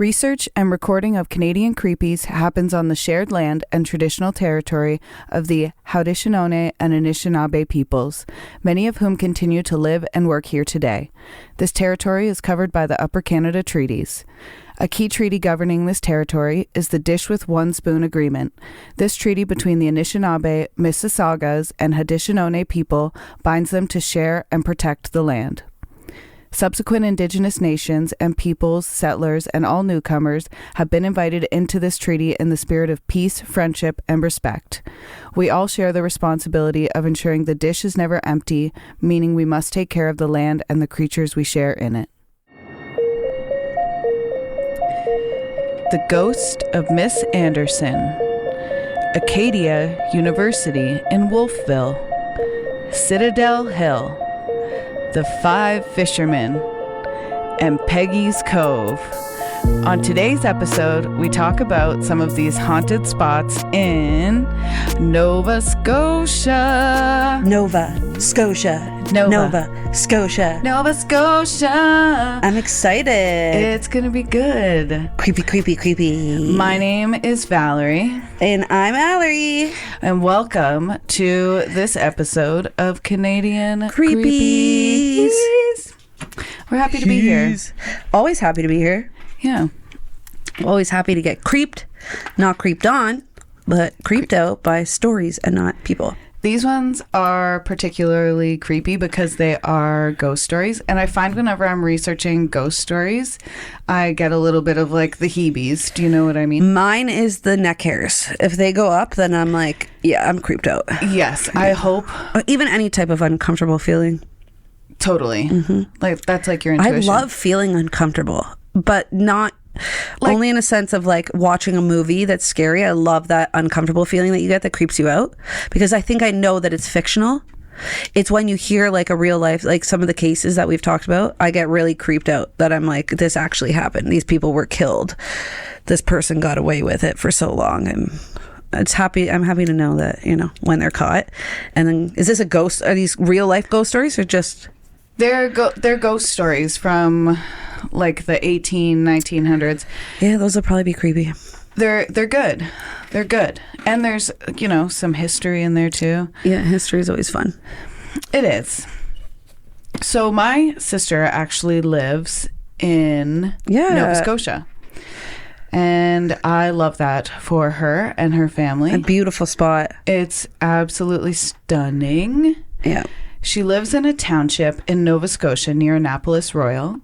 Research and recording of Canadian creepies happens on the shared land and traditional territory of the Haudenosaunee and Anishinaabe peoples, many of whom continue to live and work here today. This territory is covered by the Upper Canada Treaties. A key treaty governing this territory is the Dish with One Spoon Agreement. This treaty between the Anishinaabe, Mississaugas, and Haudenosaunee people binds them to share and protect the land. Subsequent Indigenous nations and peoples, settlers, and all newcomers have been invited into this treaty in the spirit of peace, friendship, and respect. We all share the responsibility of ensuring the dish is never empty, meaning we must take care of the land and the creatures we share in it. The Ghost of Miss Andersen, Acadia University in Wolfville, Citadel Hill, The Five Fishermen, and Peggy's Cove. On today's episode, we talk about some of these haunted spots in Nova Scotia. Nova Scotia. I'm excited. It's gonna be good. Creepy. My name is Valerie. And I'm Valerie. And welcome to this episode of Canadian Creepies. We're happy to be here. Always happy to be here. Yeah. Always happy to get creeped. Not creeped on, but creeped out by stories and not people. These ones are particularly creepy because they are ghost stories. And I find whenever I'm researching ghost stories, I get a little bit of like the heebies. Do you know what I mean? Mine is the neck hairs. If they go up, then I'm like, yeah, I'm creeped out. Yes, I hope. Even any type of uncomfortable feeling. Totally. Mm-hmm. Like that's like your intuition. I love feeling uncomfortable, but not only in a sense of like watching a movie that's scary. I love that uncomfortable feeling that you get that creeps you out because I think I know that it's fictional. It's when you hear like a real life, like some of the cases that we've talked about, I get really creeped out that I'm like, this actually happened. These people were killed. This person got away with it for so long. And I'm happy to know that, you know, when they're caught. And then is this a ghost? Are these real life ghost stories or just... They're ghost stories from like the 1900s. Yeah, those will probably be creepy. They're good. They're good. And there's, you know, some history in there too. Yeah, history is always fun. It is. So my sister actually lives in Nova Scotia. And I love that for her and her family. A beautiful spot. It's absolutely stunning. Yeah. She lives in a township in Nova Scotia near Annapolis Royal.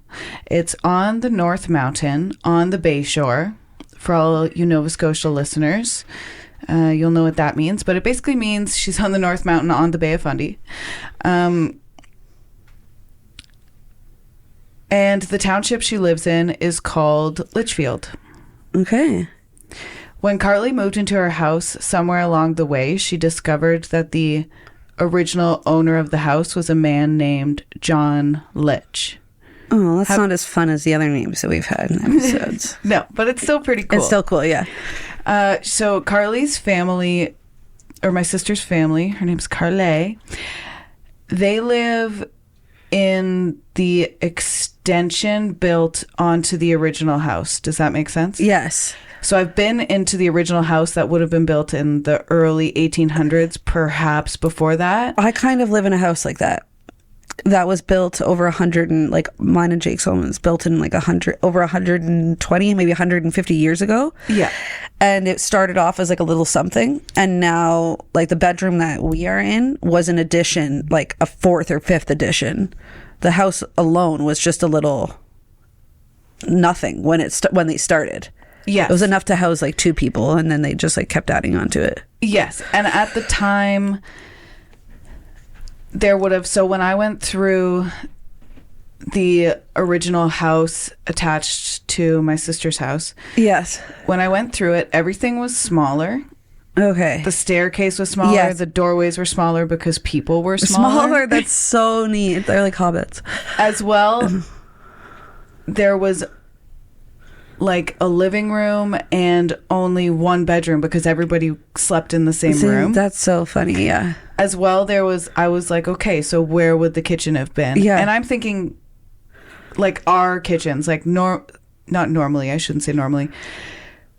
It's on the North Mountain on the Bay Shore. For all you Nova Scotia listeners, you'll know what that means. But it basically means she's on the North Mountain on the Bay of Fundy. And the township she lives in is called Litchfield. Okay. When Carly moved into her house somewhere along the way, she discovered that the original owner of the house was a man named John Litch. Oh, that's not as fun as the other names that we've had in episodes. No, but it's still pretty cool. It's still cool, yeah. So Carly's family, or my sister's family, her name's Carly, they live in the extension built onto the original house. Does that make sense? Yes. So I've been into the original house that would have been built in the early 1800s, perhaps before that. I kind of live in a house like that. That was built over 100 and like mine and Jake's home was built in like over 120, maybe 150 years ago. Yeah. And it started off as like a little something. And now like the bedroom that we are in was an addition, like a fourth or fifth addition. The house alone was just a little nothing when they started. Yes. It was enough to house like two people and then they just like kept adding on to it. Yes. And at the time there would have, so when I went through the original house attached to my sister's house. Yes. When I went through it, everything was smaller. Okay. The staircase was smaller. Yes. The doorways were smaller because people were smaller. That's so neat. They're like hobbits. As well, there was like a living room and only one bedroom because everybody slept in the same room. That's so funny, yeah. As well, I was like, okay, so where would the kitchen have been? Yeah. And I'm thinking like our kitchens, like not normally, I shouldn't say normally.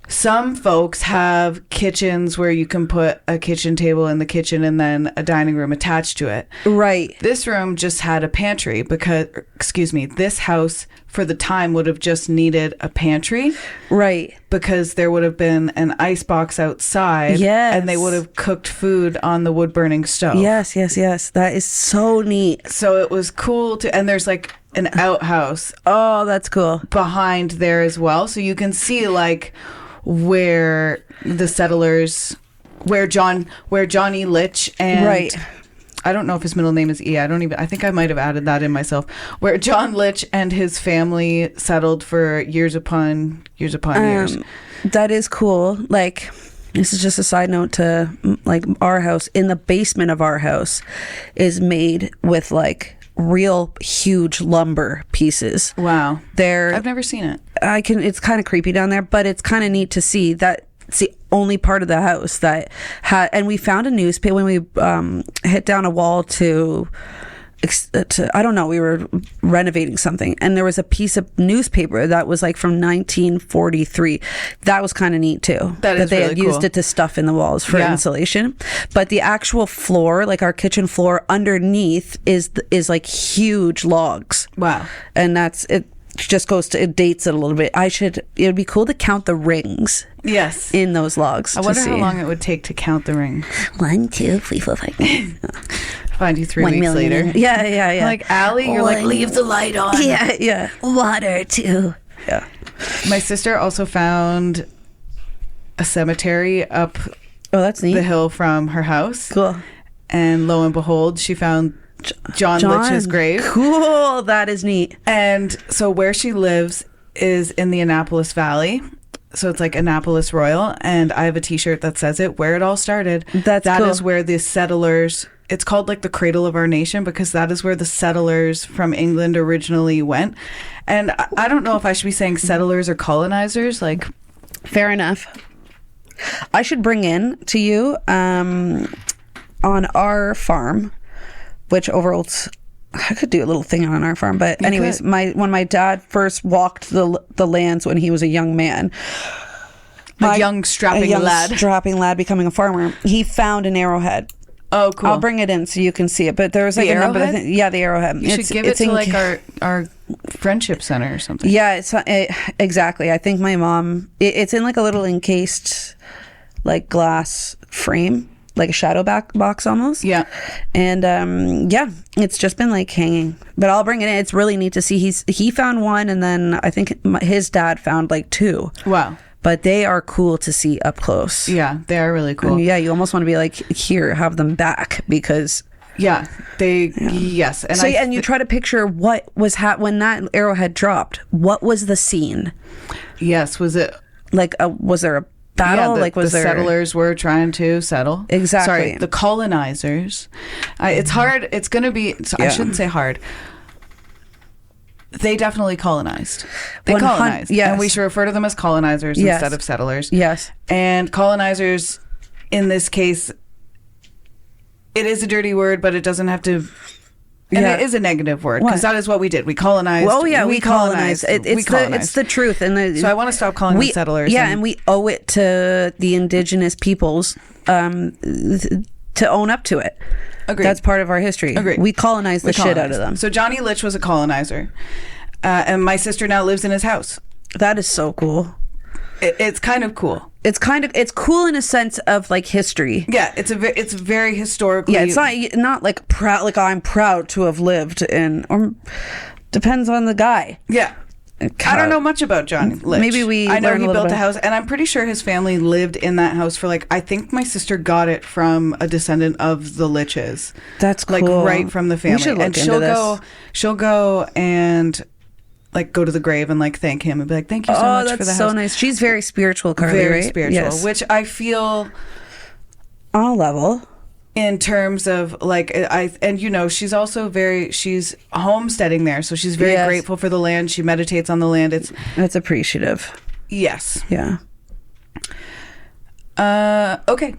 Some folks have kitchens where you can put a kitchen table in the kitchen and then a dining room attached to it. Right. This room just had a pantry because, this house for the time would have just needed a pantry. Right. Because there would have been an ice box outside. Yes. And they would have cooked food on the wood burning stove. Yes. That is so neat. So it was cool and there's like an outhouse. Oh, that's cool. Behind there as well. So you can see like where the settlers, where Johnny Litch and right. I don't know if his middle name is E. I think I might have added that in myself. Where John Litch and his family settled for years upon years. That is cool. Like, this is just a side note to like our house. In the basement of our house is made with like real huge lumber pieces. Wow. I've never seen it. It's kind of creepy down there, but it's kind of neat to see that it's the only part of the house that had, and we found a newspaper when we hit down a wall to I don't know, we were renovating something and there was a piece of newspaper that was like from 1943. That was kind of neat too. That they had used it to stuff in the walls for insulation. But the actual floor, like our kitchen floor underneath is like huge logs. Wow. And it just it dates it a little bit. It would be cool to count the rings. Yes. In those logs. I wonder how long it would take to count the rings. 1, 2, 3, 4, 5. Find you 3 weeks later. Yeah. Like, Allie, you're like, leave the light on. Yeah. Water, too. Yeah. My sister also found a cemetery up that's neat. The hill from her house. Cool. And lo and behold, she found John Litch's grave. Cool. That is neat. And so where she lives is in the Annapolis Valley. So it's like Annapolis Royal. And I have a t-shirt that says it, where it all started. That cool. Is where the settlers, it's called like the cradle of our nation because that is where the settlers from England originally went. And I don't know if I should be saying settlers or colonizers. Like, fair enough. I should bring in to you on our farm, which overall, I could do a little thing on our farm, but anyways, when my dad first walked the lands when he was a young man, a young strapping lad becoming a farmer, he found an arrowhead. Oh, cool! I'll bring it in so you can see it. But there's like the a number. Arrowhead? The arrowhead. You should give it to like our friendship center or something. Yeah, exactly. I think my mom. It's in like a little encased, like glass frame. Like a shadow box almost. Yeah. And it's just been like hanging. But I'll bring it in. It's really neat to see. He found one and then I think his dad found like 2. Wow. But they are cool to see up close. Yeah, they are really cool. And you almost want to be like, here, have them back because... Yeah, yes. And and you try to picture what was when that arrowhead dropped. What was the scene? Yes, was it... Like, was there a battle? The settlers were trying to settle. Exactly. Sorry, the colonizers. It's hard. It's going to be. I shouldn't say hard. They definitely colonized. They colonized. Yes. And we should refer to them as colonizers instead of settlers. Yes. And colonizers, in this case, it is a dirty word, but it doesn't have to. And it is a negative word because that is what we did. We colonized. Well, yeah, we colonized. It's the truth. So I want to stop calling them settlers. Yeah, and we owe it to the indigenous peoples to own up to it. Agreed. That's part of our history. Agreed. We colonized the shit out of them. So Johnny Litch was a colonizer. And my sister now lives in his house. That is so cool. It's kind of cool. It's cool in a sense of like history. Yeah, it's very historically. Yeah, it's not like proud. Like I'm proud to have lived in. Or depends on the guy. Yeah, I don't know much about John Litch. Maybe I know he built a house, and I'm pretty sure his family lived in that house for like. I think my sister got it from a descendant of the Litches. That's cool. Like right from the family. We should look into this. She'll go and like go to the grave and like thank him and be like, thank you so much for the house. That's so nice. She's very spiritual, Carly, very right? spiritual, yes. Which I feel on a level in terms of like she's also she's homesteading there, so she's very grateful for the land. She meditates on the land. It's appreciative. Yes. Yeah. Okay.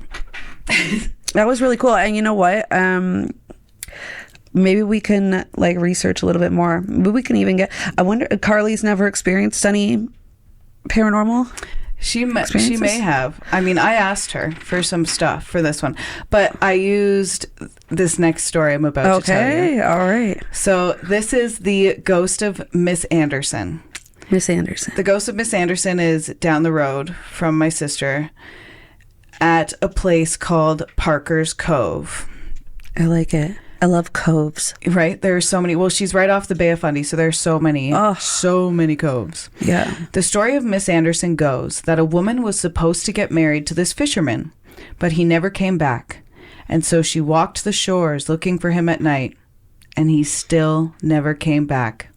That was really cool. And you know what? Maybe we can like research a little bit more. Maybe we can even I wonder, Carly's never experienced any paranormal? She may have. I mean, I asked her for some stuff for this one, but I used this next story I'm about to tell you. Okay, all right. So this is the ghost of Miss Andersen. Miss Andersen. The ghost of Miss Andersen is down the road from my sister at a place called Parkers Cove. I like it. I love coves. Right? There are so many. Well, she's right off the Bay of Fundy, so there's so many coves. Yeah. The story of Miss Andersen goes that a woman was supposed to get married to this fisherman, but he never came back. And so she walked the shores looking for him at night, and he still never came back.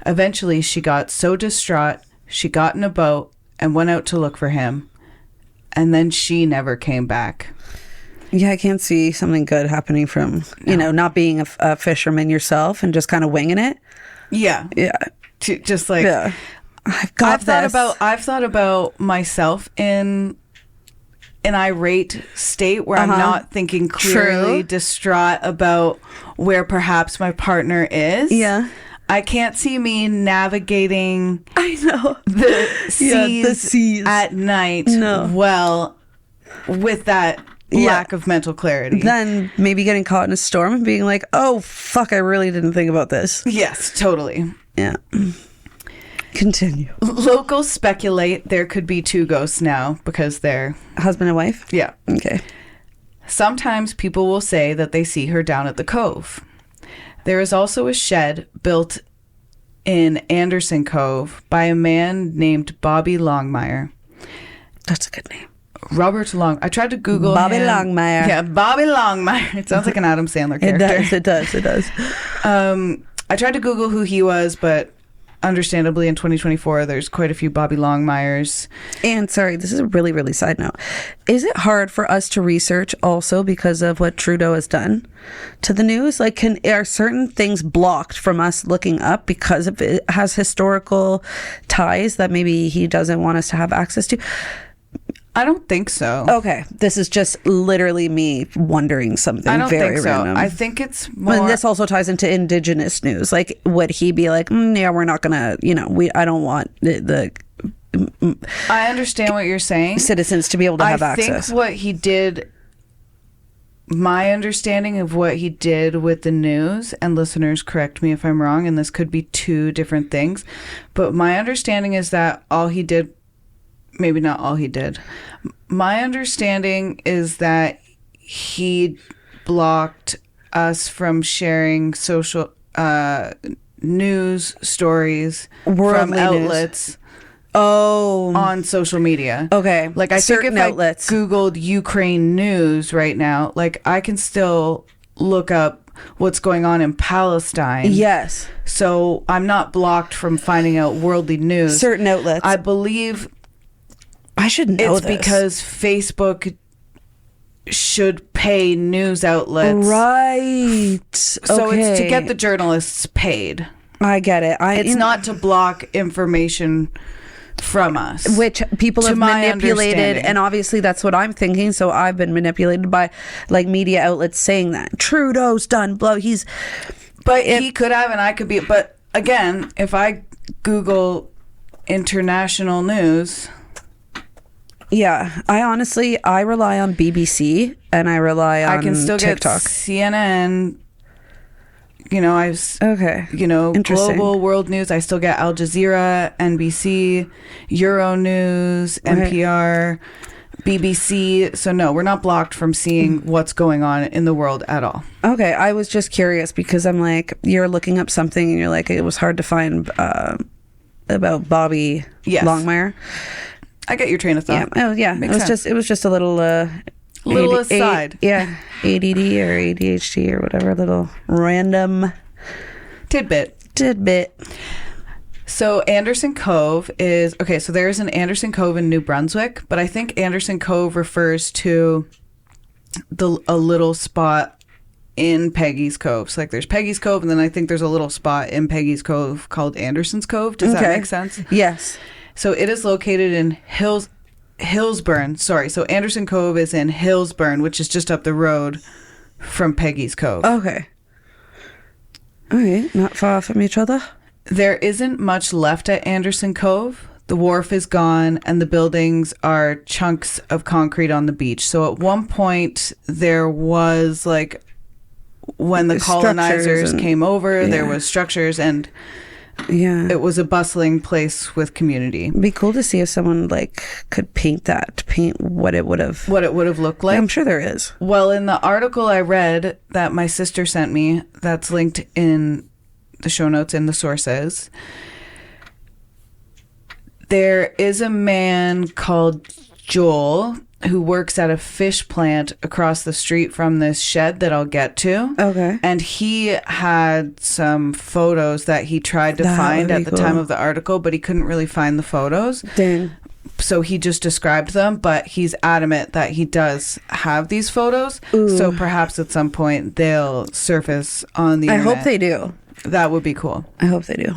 Eventually, she got so distraught, she got in a boat and went out to look for him. And then she never came back. Yeah, I can't see something good happening from, not being a fisherman yourself and just kind of winging it. Yeah. Yeah. Just like, yeah. I've thought about myself in an irate state where I'm not thinking clearly, distraught about where perhaps my partner is. Yeah. I can't see me navigating the seas at night well with that lack of mental clarity. Then maybe getting caught in a storm and being like, oh, fuck, I really didn't think about this. Yes, totally. Yeah. Continue. Locals speculate there could be two ghosts now because they're... Husband and wife? Yeah. Okay. Sometimes people will say that they see her down at the cove. There is also a shed built in Andersen Cove by a man named Bobby Longmire. That's a good name. Robert Long. I tried to Google Bobby him. Longmire. Yeah, Bobby Longmire. It sounds like an Adam Sandler character. It does. I tried to Google who he was, but understandably in 2024, there's quite a few Bobby Longmires. And sorry, this is a really, really side note. Is it hard for us to research also because of what Trudeau has done to the news? Like, are certain things blocked from us looking up because of it has historical ties that maybe he doesn't want us to have access to? I don't think so. Okay. This is just literally me wondering something I don't very think so. random. I think it's more... And this also ties into Indigenous news. Like, would he be like, yeah, we're not going to, I don't want the I understand what you're saying. Citizens to be able to have access. I think what he did... My understanding of what he did with the news, and listeners correct me if I'm wrong, and this could be two different things, but my understanding is that all he did... Maybe not all he did. My understanding is that he blocked us from sharing social news stories from outlets on social media. Okay. Like, I think if outlets. I Googled Ukraine news right now, like, I can still look up what's going on in Palestine. Yes. So I'm not blocked from finding out worldly news. Certain outlets. I believe... I should know it's because Facebook should pay news outlets. Right. So it's to get the journalists paid. I get it. It's not to block information from us. Which people have manipulated. And obviously that's what I'm thinking. So I've been manipulated by like media outlets saying that. Trudeau's done blow. He could have and I could be. But again, if I Google international news... Yeah, I rely on BBC and I rely on TikTok. I can still get CNN, global world news. I still get Al Jazeera, NBC, Euronews, NPR, BBC. So no, we're not blocked from seeing what's going on in the world at all. Okay, I was just curious because I'm like, you're looking up something and you're like, it was hard to find about Bobby Longmire. I get your train of thought. Yeah. Oh, yeah. It was just a little aside. ADD or ADHD or whatever, little random tidbit. So Andersen Cove is okay. So there's an Andersen Cove in New Brunswick, but I think Andersen Cove refers to a little spot in Peggy's Cove. So like there's Peggy's Cove, and then I think there's a little spot in Peggy's Cove called Andersen's Cove. Does that make sense? Yes. So it is located in Hillsburn. Sorry. So Andersen Cove is in Hillsburn, which is just up the road from Peggy's Cove. Okay. All right. Not far from each other. There isn't much left at Andersen Cove. The wharf is gone, and the buildings are chunks of concrete on the beach. So at one point, there was like, when the colonizers came over, there was structures, and it was a bustling place with community. It'd be cool to see if someone like could paint what it would have looked like. I'm sure there is. Well, in the article I read that my sister sent me, that's linked in the show notes in the sources, there is a man called Joel who works at a fish plant across the street from this shed that I'll get to. Okay. And he had some photos that he tried to find at the time of the article, but he couldn't really find the photos. Dang. So he just described them, but he's adamant that he does have these photos. Ooh. So perhaps at some point they'll surface on the internet. I hope they do. That would be cool. I hope they do.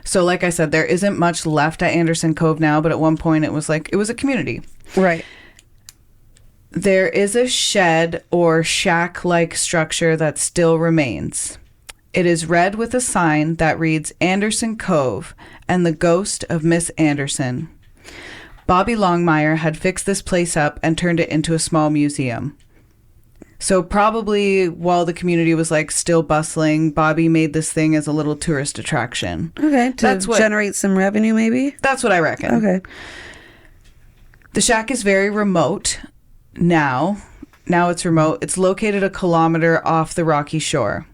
So like I said, there isn't much left at Andersen Cove now, but at one point it was a community. Right. There is a shed or shack-like structure that still remains. It is red with a sign that reads Andersen Cove and the ghost of Miss Andersen. Bobby Longmire had fixed this place up and turned it into a small museum. So probably while the community was like still bustling, Bobby made this thing as a little tourist attraction. Okay, to generate some revenue maybe? That's what I reckon. Okay. The shack is very remote now. Now it's remote. It's located a kilometer off the rocky shore.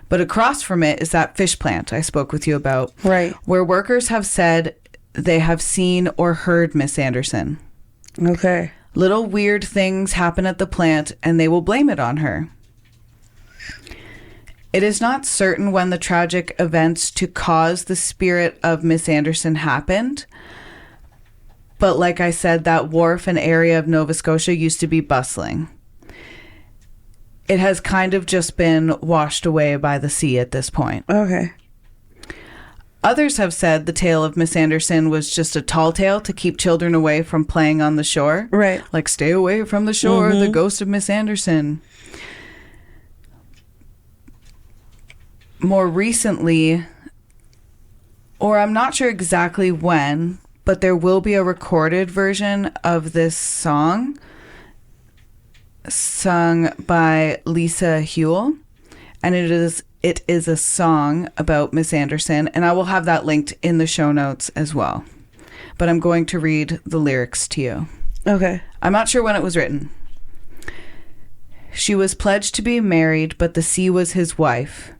But across from it is that fish plant I spoke with you about. Right. Where workers have said they have seen or heard Miss Andersen. Okay. Little weird things happen at the plant and they will blame it on her. It is not certain when the tragic events to cause the spirit of Miss Andersen happened. But like I said, that wharf and area of Nova Scotia used to be bustling. It has kind of just been washed away by the sea at this point. Okay. Others have said the tale of Miss Andersen was just a tall tale to keep children away from playing on the shore. Right. Like, stay away from the shore, the ghost of Miss Andersen. More recently, or I'm not sure exactly when, but there will be a recorded version of this song sung by Lisa Huell, and it is a song about Miss Andersen, and I will have that linked in the show notes as well. But I'm going to read the lyrics to you. Okay. I'm not sure when it was written. She was pledged to be married, but the sea was his wife.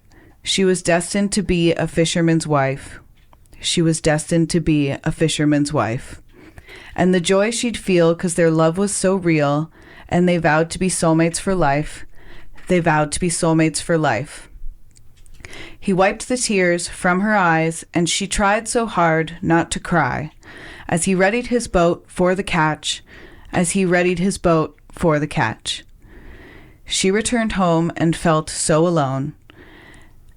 She was destined to be a fisherman's wife. She was destined to be a fisherman's wife. And the joy she'd feel because their love was so real, and they vowed to be soulmates for life. They vowed to be soulmates for life. He wiped the tears from her eyes, and she tried so hard not to cry, as he readied his boat for the catch, as he readied his boat for the catch. She returned home and felt so alone,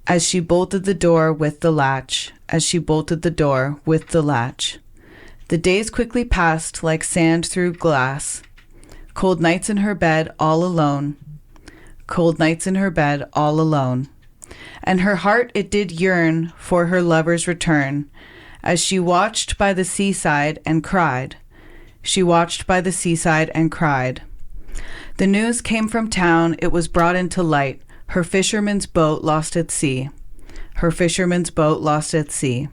as she bolted the door with the latch, as she bolted the door with the latch. The days quickly passed like sand through glass, cold nights in her bed all alone, cold nights in her bed all alone. And her heart it did yearn for her lover's return, as she watched by the seaside and cried. She watched by the seaside and cried. The news came from town, it was brought into light. Her fisherman's boat lost at sea. Her fisherman's boat lost at sea.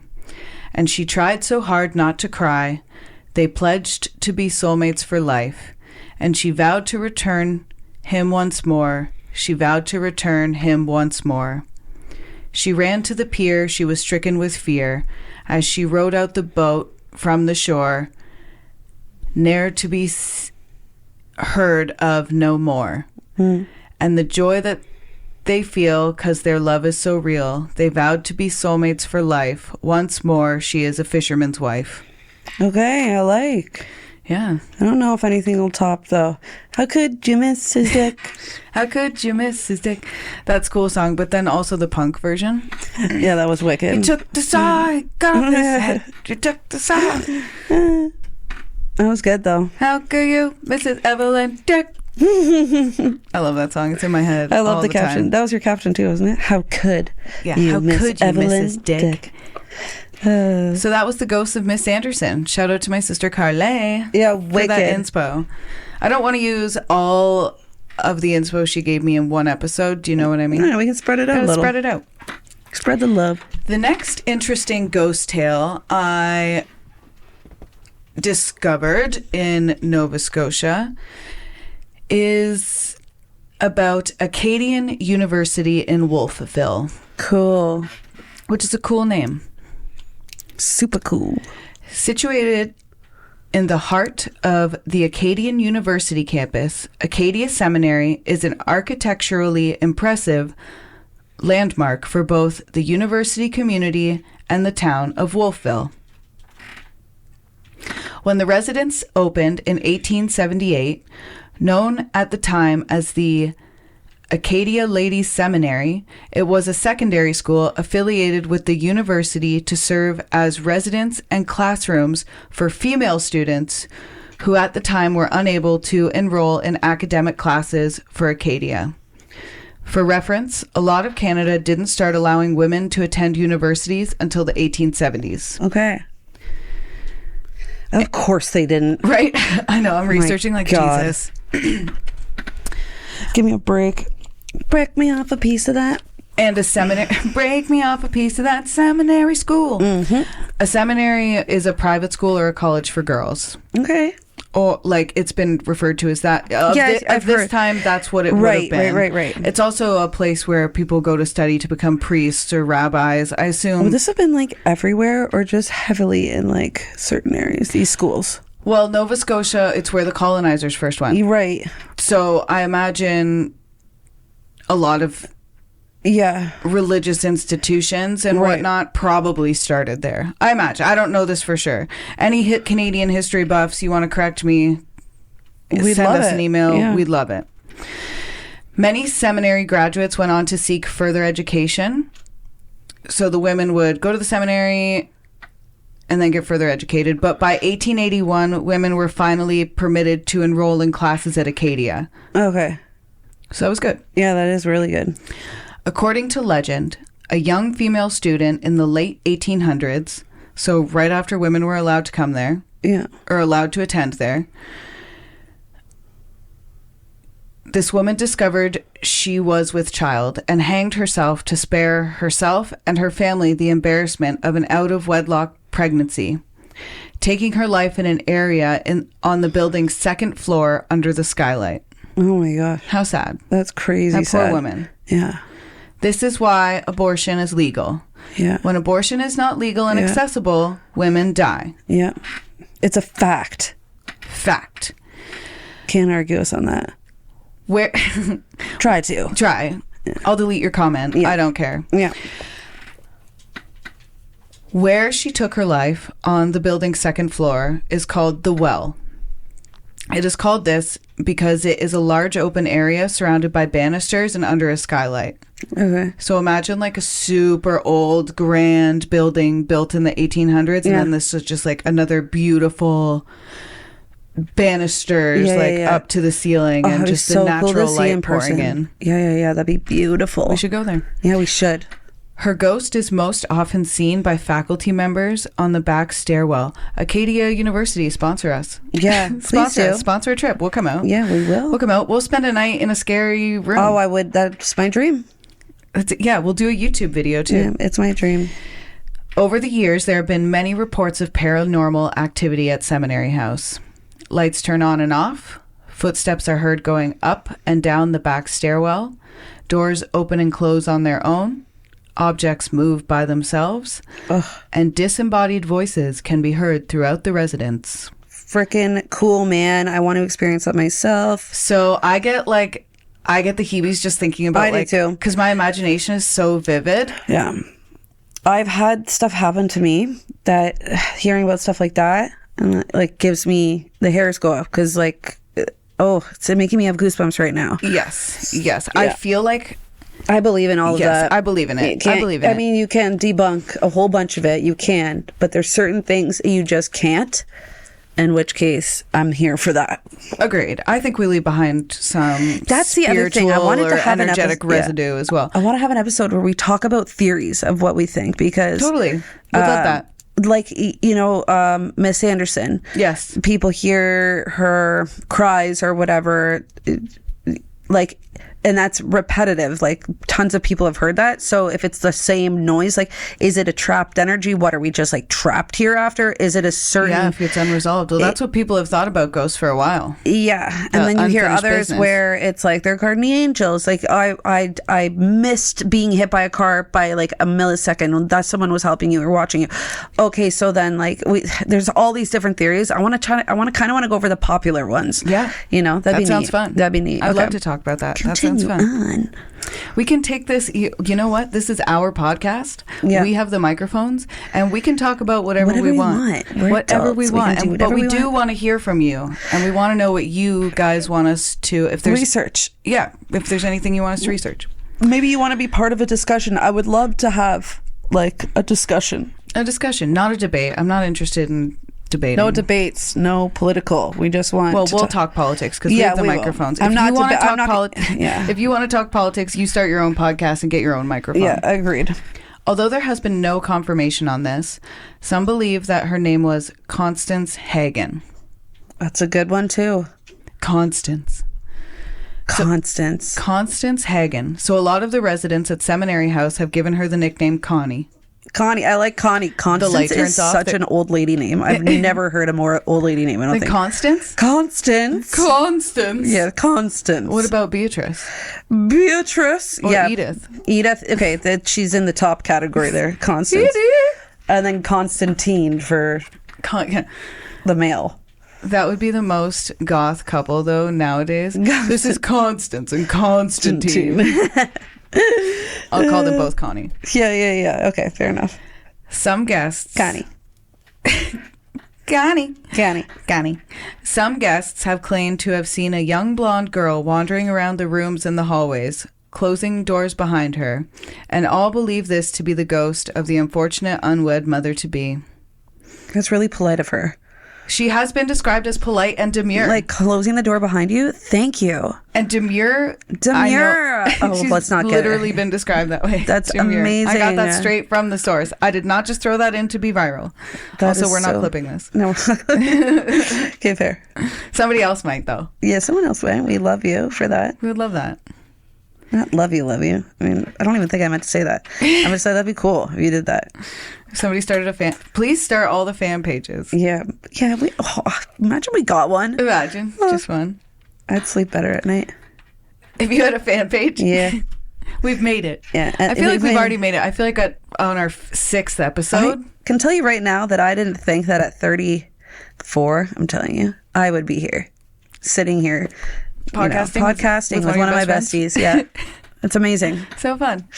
And she tried so hard not to cry. They pledged to be soulmates for life. And she vowed to return him once more. She vowed to return him once more. She ran to the pier, she was stricken with fear, as she rowed out the boat from the shore, ne'er to be heard of no more. And the joy that they feel, 'cause their love is so real, they vowed to be soulmates for life. Once more, she is a fisherman's wife. Okay, I like. Yeah. I don't know if anything will top, though. How could you miss his dick? How could you miss his dick? That's a cool song, but then also the punk version. Yeah, that was wicked. You took the side, got off his head. You took the side. That was good, though. How could you, Mrs. Evelyn Dick? I love that song. It's in my head. I love all the caption. time. That was your caption, too, wasn't it? How could Yeah, you how miss could you Evelyn miss his dick? So that was the ghost of Miss Andersen. Shout out to my sister Carly. Yeah, for that inspo. I don't want to use all of the inspo she gave me in one episode. Do you know what I mean? No, we can spread it out a little. Spread it out. Spread the love. The next interesting ghost tale I discovered in Nova Scotia is about Acadian University in Wolfville. Cool. Which is a cool name. Super cool. Situated in the heart of the Acadian University campus, Acadia Seminary is an architecturally impressive landmark for both the university community and the town of Wolfville. When the residence opened in 1878, known at the time as the Acadia Ladies Seminary, it was a secondary school affiliated with the university to serve as residence and classrooms for female students who at the time were unable to enroll in academic classes for Acadia. For reference, a lot of Canada didn't start allowing women to attend universities until the 1870s. Okay. Of course they didn't. Right? I know, I'm researching like God. Jesus. Give me a break. Break me off a piece of that. And a seminary. Break me off a piece of that seminary school. Mm-hmm. A seminary is a private school or a college for girls. Okay. Or like it's been referred to as that. Yes, I've this heard. time, that's what it would have been. Right. It's also a place where people go to study to become priests or rabbis. I assume. Would this have been like everywhere or just heavily in like certain areas, these schools? Well, Nova Scotia, it's where the colonizers first went. You're right. So I imagine a lot of religious institutions and whatnot probably started there. I imagine. I don't know this for sure. Any Canadian history buffs, you want to correct me, send us an email. Yeah. We'd love it. Many seminary graduates went on to seek further education. So the women would go to the seminary and then get further educated. But by 1881, women were finally permitted to enroll in classes at Acadia. Okay. So that was good. Yeah, that is really good. According to legend, a young female student in the late 1800s, so right after women were allowed to come there, or allowed to attend there, this woman discovered she was with child and hanged herself to spare herself and her family the embarrassment of an out-of-wedlock pregnancy, taking her life in an area on the building's second floor under the skylight. Oh my gosh. How sad. That's crazy that sad. poor woman. Yeah. This is why abortion is legal. Yeah. When abortion is not legal and accessible, women die. Yeah. It's a fact. Fact. Can't argue us on that. Where Try to. Try. Yeah. I'll delete your comment. Yeah. I don't care. Yeah. Where she took her life on the building's second floor is called the Well. It is called this because it is a large open area surrounded by banisters and under a skylight. Okay. So imagine like a super old grand building built in the 1800s and then this is just like another beautiful banisters up to the ceiling and just the natural light pouring in. Yeah. That'd be beautiful. We should go there. Yeah, we should. Her ghost is most often seen by faculty members on the back stairwell. Acadia University, sponsor us. Yeah, sponsor us. Sponsor a trip. We'll come out. Yeah, we will. We'll come out. We'll spend a night in a scary room. Oh, I would. That's my dream. We'll do a YouTube video too. Yeah, it's my dream. Over the years, there have been many reports of paranormal activity at Seminary House. Lights turn on and off. Footsteps are heard going up and down the back stairwell. Doors open and close on their own. Objects move by themselves. Ugh. And disembodied voices can be heard throughout the residence. Freaking cool, man. I want to experience that myself. So I get the heebies just thinking about I do too. Because my imagination is so vivid. Yeah. I've had stuff happen to me that hearing about stuff like that and like gives me the hairs go up because it's making me have goosebumps right now. Yes. Yeah. I feel like I believe in all of that. I believe in it. I believe in it. I mean, you can debunk a whole bunch of it. You can, but there's certain things you just can't. in which case I'm here for that. Agreed. I think we leave behind some That's the other thing. I wanted to have energetic residue as well. I want to have an episode where we talk about theories of what we think, because Totally. Would love that. Like, Miss Andersen. Yes. People hear her cries or whatever, like, and that's repetitive. Like, tons of people have heard that. So if it's the same noise, like, is it a trapped energy? What, are we just like trapped here after? Is it a certain... Yeah, if it's unresolved. Well, that's what people have thought about ghosts for a while. Yeah. And then you hear others business. where it's like they're guardian angels. Like, I missed being hit by a car by like a millisecond. That someone was helping you or watching you. Okay, so then like there's all these different theories. I want to kind of go over the popular ones. Yeah. That'd be sounds neat. fun. That'd be neat. I'd Okay. love to talk about that. Continue that sounds fun. on. We can take this, you know what? This is our podcast. Yeah. We have the microphones and we can talk about whatever we we want. We're Whatever adults. we We want. can do But whatever we we do want. want to hear from you. And we want to know what you guys want us to, if there's Research. Yeah. If there's anything you want us to research. Maybe you want to be part of a discussion. I would love to have like a discussion. A discussion, not a debate. I'm not interested in debating. No debates, no political. We just want Well, to we'll talk politics because we have the we will. microphones. I'm If not you want to deba- I'm talk not- politics, if you want to talk politics, you start your own podcast and get your own microphone. Yeah, agreed. Although there has been no confirmation on this, some believe that her name was Constance Hagen. That's a good one too. Constance Hagen. So a lot of the residents at Seminary House have given her the nickname Connie. Connie, I like Connie. Constance light is turns off. such an old lady name. I've never heard a more old lady name. I don't Like think. Constance? Constance. Yeah. Constance. What about Beatrice? Beatrice? Or yeah, Edith? Edith. Okay, she's in the top category there. Constance. And then Constantine for the male. That would be the most goth couple, though, nowadays. This is Constance and Constantine. I'll call them both Connie. Yeah. Okay, fair enough. Some guests... Connie. Some guests have claimed to have seen a young blonde girl wandering around the rooms and the hallways, closing doors behind her, and all believe this to be the ghost of the unfortunate unwed mother-to-be. That's really polite of her. She has been described as polite and demure. Like closing the door behind you? Thank you. And demure. Oh, She's let's not get literally been described that way. That's Demure. amazing. I got that straight from the source. I did not just throw that in to be viral. Also, we're not clipping this. No. Okay, fair. Somebody else might, though. Yeah, someone else might. We love you for that. We would love that. Not love you. I mean, I don't even think I meant to say that. I would say that'd be cool if you did that. Somebody started a fan. Please start all the fan pages. Yeah. Imagine we got one. Imagine. Just one. I'd sleep better at night. If you had a fan page. Yeah. We've made it. Yeah. I feel like we've already made it. I feel like on our 6th episode. I can tell you right now that I didn't think that at 34, I'm telling you, I would be here, sitting here. Podcasting with one of my besties. Yeah. It's amazing. So fun.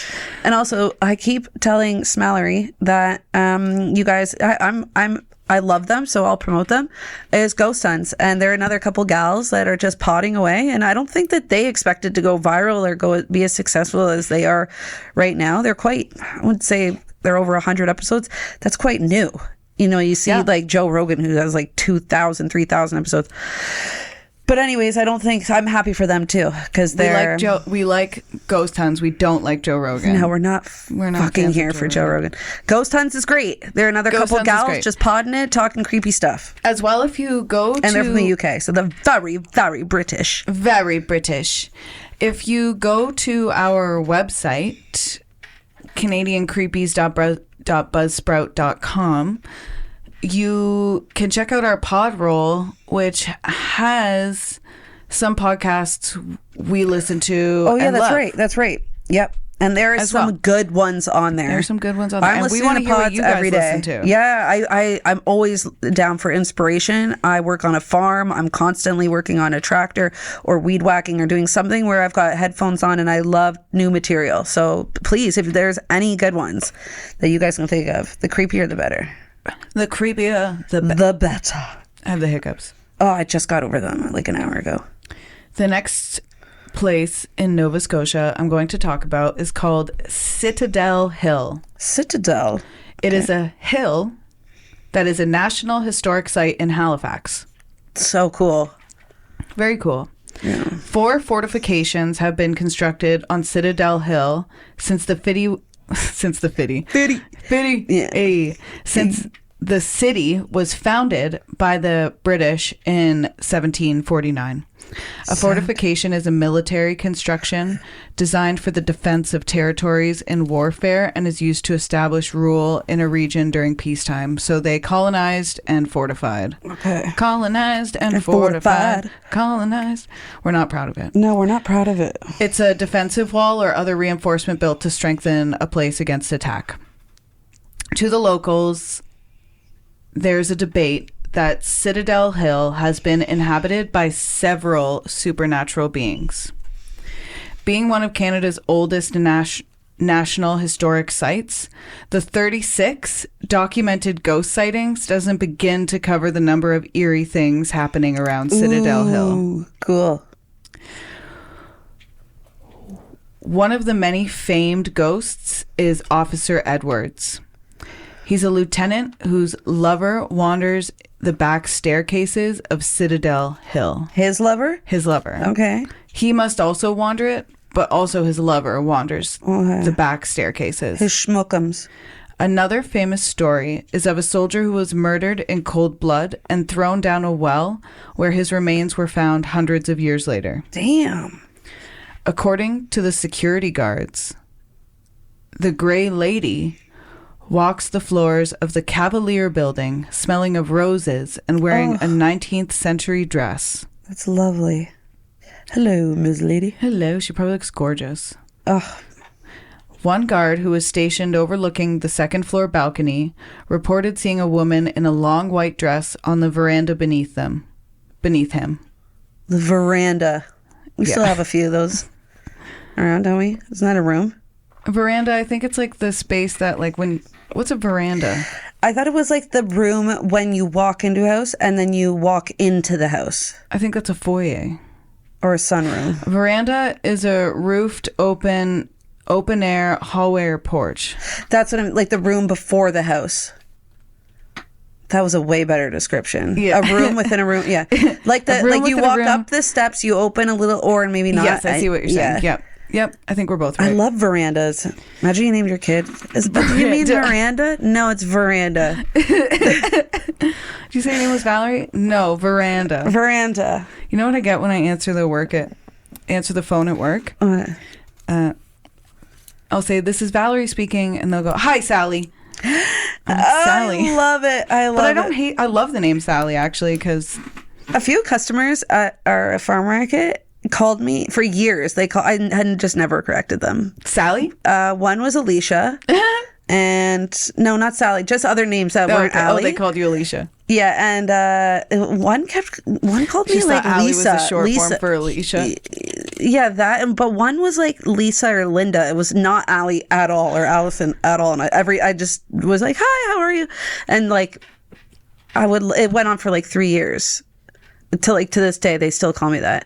And also, I keep telling Valerie that you guys, I love them, so I'll promote them, is Ghost Sons. And they're another couple gals that are just potting away. And I don't think that they expected to go viral or be as successful as they are right now. They're quite, I would say they're over 100 episodes. That's quite new. You see like Joe Rogan, who has like 2,000, 3,000 episodes. But anyways, I'm happy for them too, because we like Ghost Huns. We don't like Joe Rogan. No, we're not fucking here for Joe Rogan. Ghost Huns is great. They're another couple gals just podding it, talking creepy stuff. As well, if you go and they're from the UK, so they're very, very British. Very British. If you go to our website, canadiancreepies.buzzsprout.com, you can check out our pod roll, which has some podcasts we listen to. Oh yeah, and love. That's right. Yep. And there are some good ones on there. There's some good ones on there. I'm listening to pods every day. Listen to. Yeah, I'm always down for inspiration. I work on a farm. I'm constantly working on a tractor or weed whacking or doing something where I've got headphones on and I love new material. So please, if there's any good ones that you guys can think of, the creepier the better. The creepier, the better. I have the hiccups. Oh, I just got over them like an hour ago. The next place in Nova Scotia I'm going to talk about is called Citadel Hill. Citadel. It is a hill that is a National Historic Site in Halifax. So cool. Very cool. Yeah. 4 fortifications have been constructed on Citadel Hill since the city was founded by the British in 1749. A fortification is a military construction designed for the defense of territories in warfare and is used to establish rule in a region during peacetime. So they colonized and fortified. Okay. Colonized and fortified. Colonized. We're not proud of it. No, we're not proud of it. It's a defensive wall or other reinforcement built to strengthen a place against attack. To the locals, there's a debate that Citadel Hill has been inhabited by several supernatural beings. Being one of Canada's oldest national historic sites, the 36 documented ghost sightings doesn't begin to cover the number of eerie things happening around Citadel Hill. Cool. One of the many famed ghosts is Officer Edwards. He's a lieutenant whose lover wanders the back staircases of Citadel Hill. His lover? His lover. Okay. He must also wander it, but also his lover wanders the back staircases. His schmookums. Another famous story is of a soldier who was murdered in cold blood and thrown down a well where his remains were found hundreds of years later. Damn. According to the security guards, the Grey Lady walks the floors of the Cavalier building smelling of roses and wearing a 19th century dress. That's lovely. Hello, Miss Lady. Hello, she probably looks gorgeous. Oh. One guard who was stationed overlooking the second floor balcony reported seeing a woman in a long white dress on the veranda beneath him. The veranda. We still have a few of those around, don't we? Isn't that a room? A veranda, I think it's like the space that what's a veranda? I thought it was like the room when you walk into a house and then you walk into the house. I think that's a foyer. Or a sunroom. A veranda is a roofed open air hallway or porch. That's what I'm like, the room before the house. That was a way better description. Yeah. A room within a room. Yeah. Like you walk up the steps, you open a little, or maybe not. Yes, I see what you're saying. Yeah. Yep. I think we're both right. I love verandas. Imagine you named your kid. Do you mean Miranda? No, it's veranda. Did you say your name was Valerie? No, veranda. Veranda. You know what I get when I answer the phone at work? I'll say, "This is Valerie speaking," and they'll go, "Hi, Sally." Sally. I love it. I love the name Sally, actually, because a few customers at our farm market called me for years. I hadn't just never corrected them. Sally? One was Alicia. And no, not Sally, just other names that weren't Allie. Oh, they called you Alicia. Yeah, and one called me like Allie Lisa. Was a short form for Alicia. Yeah, but one was like Lisa or Linda. It was not Allie at all or Allison at all. And I just was like, "Hi, how are you?" And like, it went on for like 3 years until like to this day they still call me that.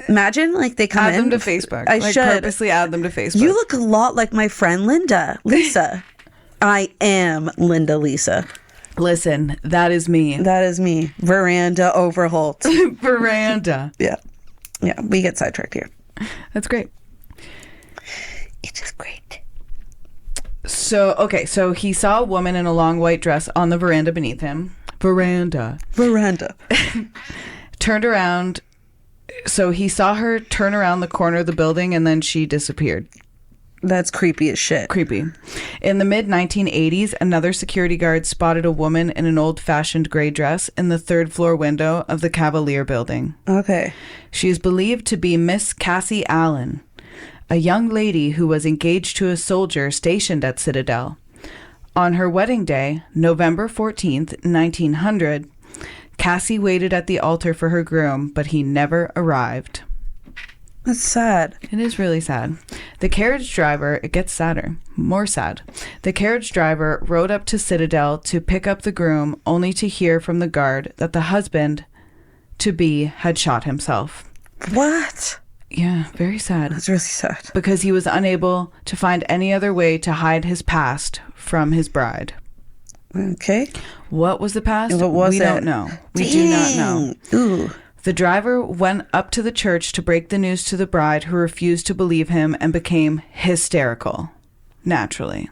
Imagine like they come add them to Facebook. I should purposely add them to Facebook. You look a lot like my friend Lisa. I am Linda Lisa. Listen, that is me. That is me. Veranda Overholt. Veranda. Yeah. Yeah, we get sidetracked here. That's great. It is great. So he saw a woman in a long white dress on the veranda beneath him. Veranda. Turned around. So he saw her turn around the corner of the building and then she disappeared. That's creepy as shit. Creepy. In the mid-1980s, another security guard spotted a woman in an old-fashioned gray dress in the third floor window of the Cavalier building. Okay. She is believed to be Miss Cassie Allen, a young lady who was engaged to a soldier stationed at Citadel. On her wedding day, November 14th, 1900, Cassie waited at the altar for her groom, but he never arrived. That's sad. It is really sad. The carriage driver, it gets sadder, more sad. The carriage driver rode up to Citadel to pick up the groom, only to hear from the guard that the husband-to-be had shot himself. What? Yeah, very sad. That's really sad. Because he was unable to find any other way to hide his past from his bride. Okay. What was the past? What was we it? don't know. We do not know. Ooh. The driver went up to the church to break the news to the bride, who refused to believe him and became hysterical. Naturally,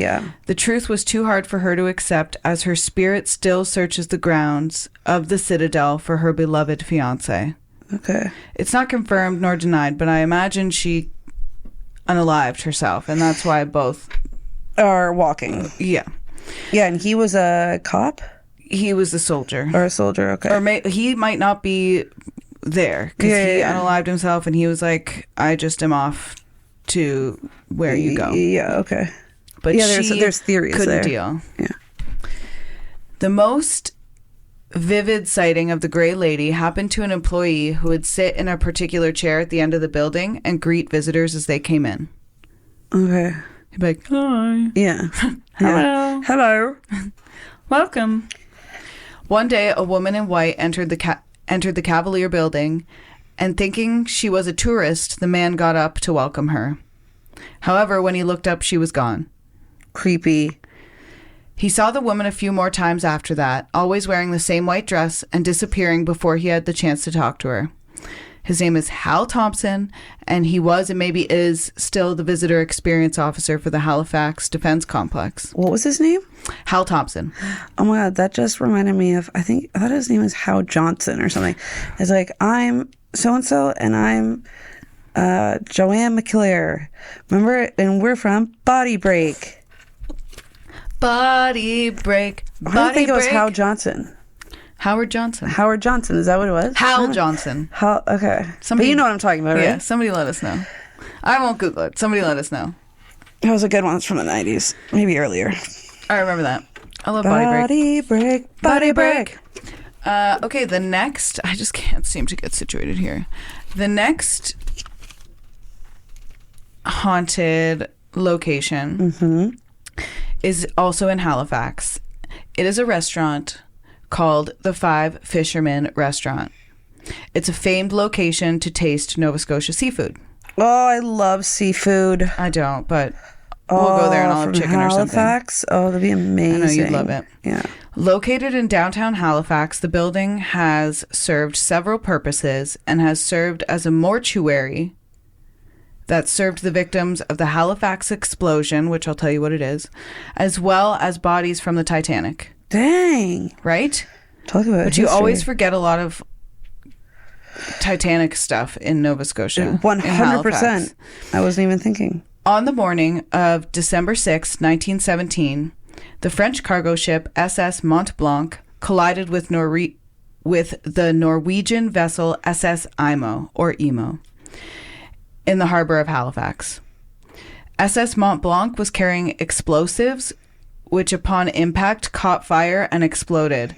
yeah. The truth was too hard for her to accept, as her spirit still searches the grounds of the Citadel for her beloved fiancé. Okay. It's not confirmed nor denied, but I imagine she unalived herself, and that's why both are walking. Yeah. Yeah, and he was a cop? He was a soldier. Or a soldier, okay. Or he might not be there, because he unalived himself, and he was like, I just am off to where you go. Yeah, okay. But there's theories couldn't there. deal. Yeah. The most vivid sighting of the Grey Lady happened to an employee who would sit in a particular chair at the end of the building and greet visitors as they came in. Okay. He'd be like, hi. Yeah. Hello. Hello. Welcome. One day, a woman in white entered the Cavalier building, and thinking she was a tourist, the man got up to welcome her. However, when he looked up, she was gone. Creepy. He saw the woman a few more times after that, always wearing the same white dress and disappearing before he had the chance to talk to her. His name is Hal Thompson, and he was and maybe is still the visitor experience officer for the Halifax Defense Complex. What was his name? Hal Thompson. Oh my God, that just reminded me of, I thought his name was Hal Johnson or something. It's like, I'm so-and-so, and I'm Joanne McClure. Remember? And we're from Body Break. Body Break. I think it was Hal Johnson. Howard Johnson. Howard Johnson. Is that what it was? Hal Johnson. Okay. Somebody, but you know what I'm talking about, right? Yeah, somebody let us know. I won't Google it. Somebody let us know. That was a good one. It's from the 90s. Maybe earlier. I remember that. I love Body Break. Body Break. Okay, the next... I just can't seem to get situated here. The next haunted location is also in Halifax. It is a restaurant called the Five Fishermen Restaurant. It's a famed location to taste Nova Scotia seafood. Oh, I love seafood. I don't, but we'll go there and I'll have chicken Halifax? or something. Oh, that'd be amazing. I know you'd love it. Yeah. Located in downtown Halifax, the building has served several purposes and has served as a mortuary that served the victims of the Halifax explosion, which I'll tell you what it is, as well as bodies from the Titanic. Dang. Right? Talk about But history. you always forget a lot of Titanic stuff in Nova Scotia. 100%. I wasn't even thinking. On the morning of December 6, 1917, the French cargo ship SS Mont Blanc collided with the Norwegian vessel SS Imo, or Emo, in the harbor of Halifax. SS Mont Blanc was carrying explosives, which upon impact caught fire and exploded,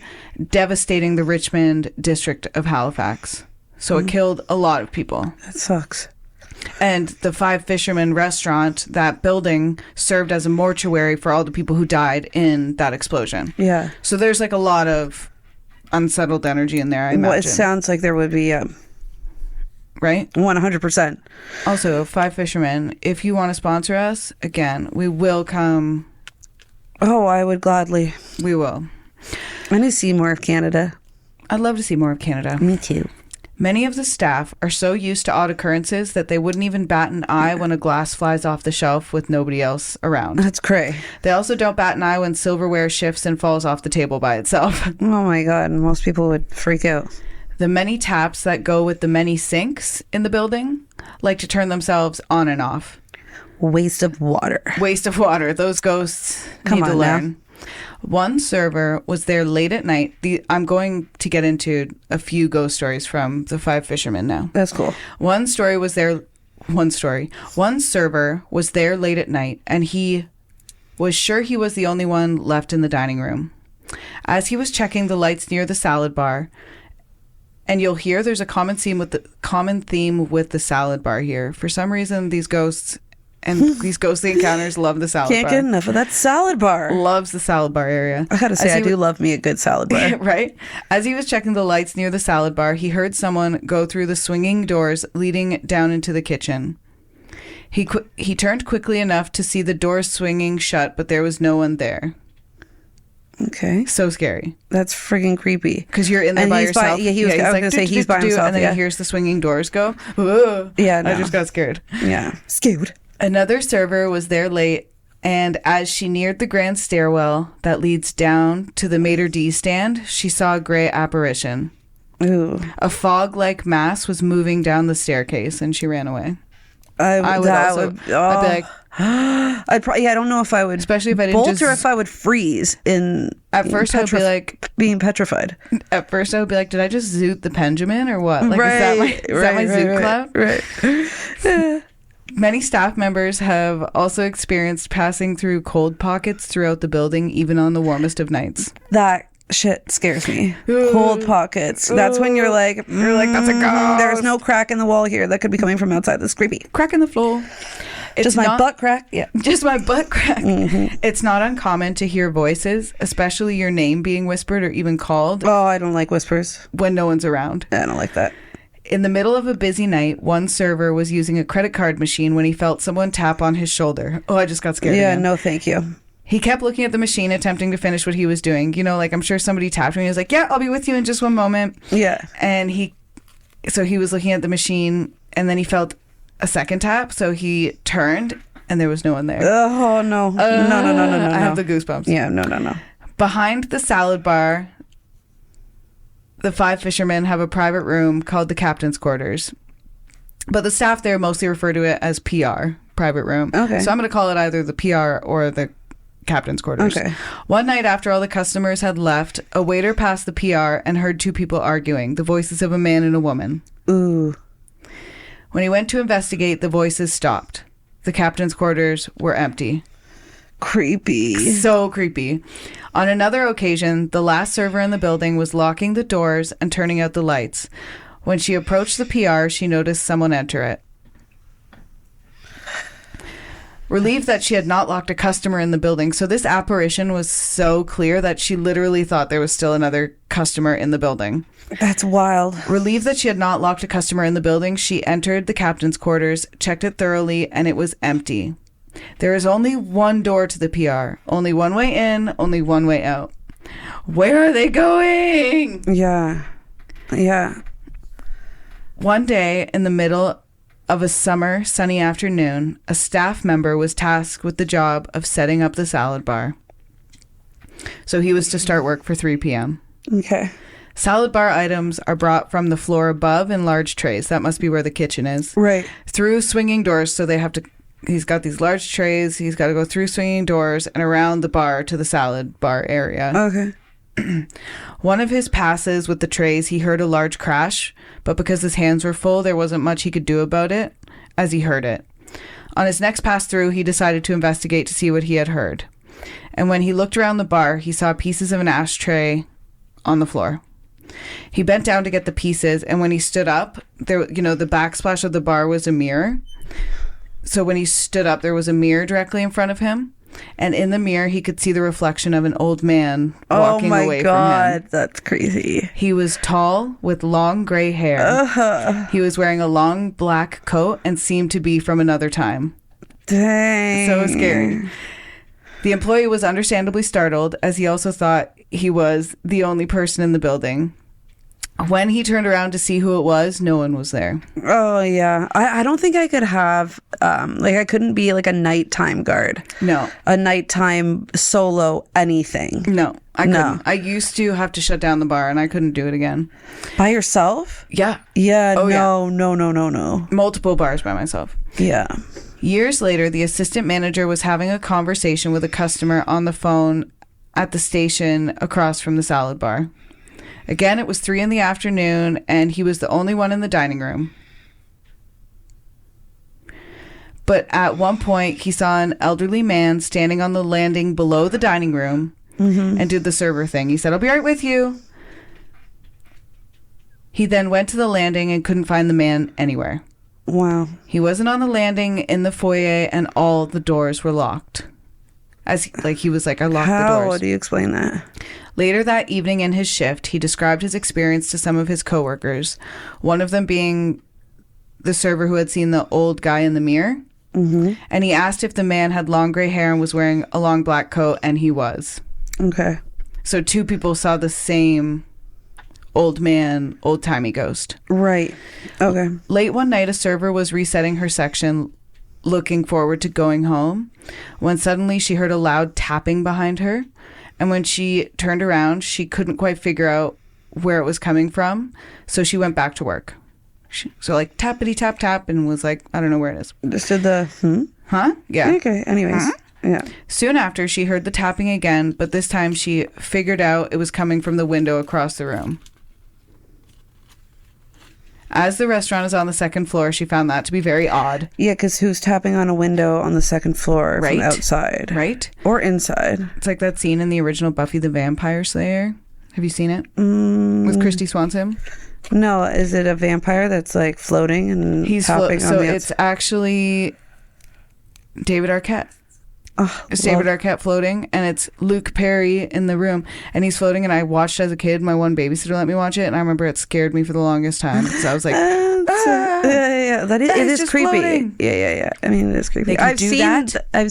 devastating the Richmond district of Halifax. So it killed a lot of people. That sucks. And the Five Fishermen Restaurant, that building, served as a mortuary for all the people who died in that explosion. Yeah. So there's like a lot of unsettled energy in there, I imagine. Well, it sounds like there would be, right? 100%. Also, Five Fishermen, if you want to sponsor us, again, we will come. Oh, I would gladly. We will. I need to see more of Canada. I'd love to see more of Canada. Me too. Many of the staff are so used to odd occurrences that they wouldn't even bat an eye when a glass flies off the shelf with nobody else around. That's cray. They also don't bat an eye when silverware shifts and falls off the table by itself. Oh my God. Most people would freak out. The many taps that go with the many sinks in the building like to turn themselves on and off. Waste of water. Waste of water. Those ghosts Come need on to learn. now. One server was there late at night. I'm going to get into a few ghost stories from the Five Fishermen now. That's cool. One server was there late at night, and he was sure he was the only one left in the dining room. As he was checking the lights near the salad bar, and you'll hear there's a common theme with the salad bar here. For some reason, these ghosts and these ghostly encounters love the salad bar. Can't get enough of that salad bar. Loves the salad bar area. I gotta say, I do love me a good salad bar. Right? As he was checking the lights near the salad bar, he heard someone go through the swinging doors leading down into the kitchen. He turned quickly enough to see the doors swinging shut, but there was no one there. Okay. So scary. That's freaking creepy. Because you're in there by yourself. I was going to say he's by himself. And then he hears the swinging doors go. Whoa. Yeah, no. I just got scared. Yeah. Scared. Another server was there late, and as she neared the grand stairwell that leads down to the maitre d' stand, she saw a gray apparition. Ooh. A fog-like mass was moving down the staircase, and she ran away. I'd be like, I don't know if I would, especially if I didn't bolt or if I would freeze in. At first, I'd be like being petrified. At first, I would be like, did I just zoot the Benjamin or what? Like, is that my zoot clap? Right. Many staff members have also experienced passing through cold pockets throughout the building, even on the warmest of nights. That shit scares me. Cold pockets. That's when you're like, that's a ghost. There's no crack in the wall here that could be coming from outside. That's creepy. Crack in the floor. Just my butt crack. Yeah. Just my butt crack. Mm-hmm. It's not uncommon to hear voices, especially your name being whispered or even called. Oh, I don't like whispers. When no one's around. I don't like that. In the middle of a busy night, one server was using a credit card machine when he felt someone tap on his shoulder. Oh, I just got scared. Yeah, again. no thank you. He kept looking at the machine, attempting to finish what he was doing. You know, like, I'm sure somebody tapped him. He was like, yeah, I'll be with you in just one moment. Yeah. And he was looking at the machine, and then he felt a second tap. So he turned, and there was no one there. Oh, no. No. I have the goosebumps. Yeah, no. Behind the salad bar, the 5 fishermen have a private room called the captain's quarters. But the staff there mostly refer to it as PR, private room. Okay. So I'm going to call it either the PR or the captain's quarters. Okay. One night after all the customers had left, a waiter passed the PR and heard 2 people arguing, the voices of a man and a woman. Ooh. When he went to investigate, the voices stopped. The captain's quarters were empty. Creepy. So creepy. On another occasion, the last server in the building was locking the doors and turning out the lights. When she approached the PR, she noticed someone enter it. Relieved that she had not locked a customer in the building, so this apparition was so clear that she literally thought there was still another customer in the building. That's wild. Relieved that she had not locked a customer in the building, she entered the captain's quarters, checked it thoroughly, and it was empty. There is only one door to the PR. Only one way in, only one way out. Where are they going? Yeah. One day, in the middle of a summer sunny afternoon, a staff member was tasked with the job of setting up the salad bar. So he was to start work for 3 p.m. Okay. Salad bar items are brought from the floor above in large trays. That must be where the kitchen is. Right. Through swinging doors, so they have to... He's got these large trays. He's got to go through swinging doors and around the bar to the salad bar area. Okay. One of his passes with the trays, he heard a large crash, but because his hands were full, there wasn't much he could do about it as he heard it. On his next pass through, he decided to investigate to see what he had heard. And when he looked around the bar, he saw pieces of an ashtray on the floor. He bent down to get the pieces, and when he stood up, there, the backsplash of the bar was a mirror. So when he stood up, there was a mirror directly in front of him. And in the mirror, he could see the reflection of an old man walking away from him. Oh my God, that's crazy. He was tall with long gray hair. He was wearing a long black coat and seemed to be from another time. Dang. So scary. The employee was understandably startled, as he also thought he was the only person in the building. When he turned around to see who it was, no one was there. Oh, yeah. I don't think I could have, I couldn't be like a nighttime guard. No. A nighttime solo anything. No, I couldn't. I used to have to shut down the bar, and I couldn't do it again. By yourself? Yeah. Yeah, Oh, no. Multiple bars by myself. Yeah. Years later, the assistant manager was having a conversation with a customer on the phone at the station across from the salad bar. Again, it was 3 p.m, and he was the only one in the dining room. But at one point, he saw an elderly man standing on the landing below the dining room and did the server thing. He said, "I'll be right with you." He then went to the landing and couldn't find the man anywhere. Wow. He wasn't on the landing in the foyer, and all the doors were locked. He was like, "I locked the doors." How do you explain that? Later that evening in his shift, he described his experience to some of his coworkers, one of them being the server who had seen the old guy in the mirror. Mm-hmm. And he asked if the man had long gray hair and was wearing a long black coat, and he was. Okay. So 2 people saw the same old man, old-timey ghost. Right. Okay. Late one night, a server was resetting her section, looking forward to going home, when suddenly she heard a loud tapping behind her. And when she turned around, she couldn't quite figure out where it was coming from. So she went back to work. So like tappity tap tap, and was like, I don't know where it is. Just did the Huh? Yeah. Okay. Anyways. Yeah. Soon after, she heard the tapping again, but this time she figured out it was coming from the window across the room. As the restaurant is on the 2nd floor, she found that to be very odd. Yeah, because who's tapping on a window on the 2nd floor Right. from outside? Right? Or inside. It's like that scene in the original Buffy the Vampire Slayer. Have you seen it? With Christy Swanson? No, is it a vampire that's like floating and tapping on so the it's actually David Arquette. It's David Arquette floating, and it's Luke Perry in the room, and he's floating. And I watched as a kid. My one babysitter let me watch it, and I remember it scared me for the longest time. So I was like, yeah. It is creepy. Floating. Yeah. I mean, it is creepy. I've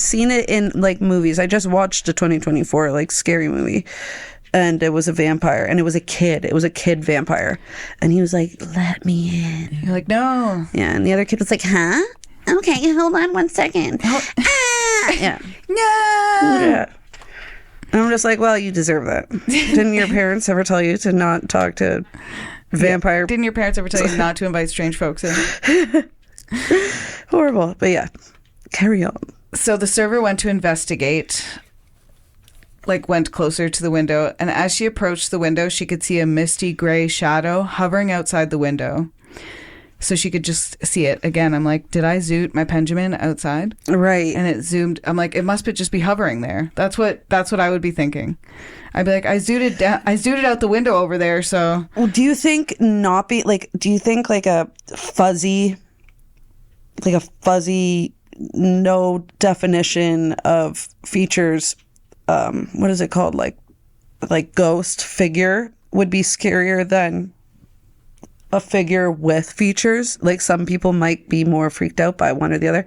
seen it in like movies. I just watched a 2024 like scary movie, and it was a vampire, and it was a kid. It was a kid vampire, and he was like, "Let me in." You're like, no. Yeah, and the other kid was like, "Huh? Okay, hold on 1 second." Yeah. No. Yeah. And I'm just like, well, you deserve that. Didn't your parents ever tell you to not talk to vampire? Didn't your parents ever tell you not to invite strange folks in? Horrible. But yeah, carry on. So the server went to investigate, like went closer to the window, and as she approached the window, she could see a misty gray shadow hovering outside the window. So she could just see it. Again, I'm like, did I zoot my Benjamin outside? Right. And it zoomed. I'm like, it must just be hovering there. That's what I would be thinking. I'd be like, I zooted out the window over there, so. Well, do you think do you think like a fuzzy, no definition of features, what is it called? Like ghost figure would be scarier than a figure with features? Like some people might be more freaked out by one or the other.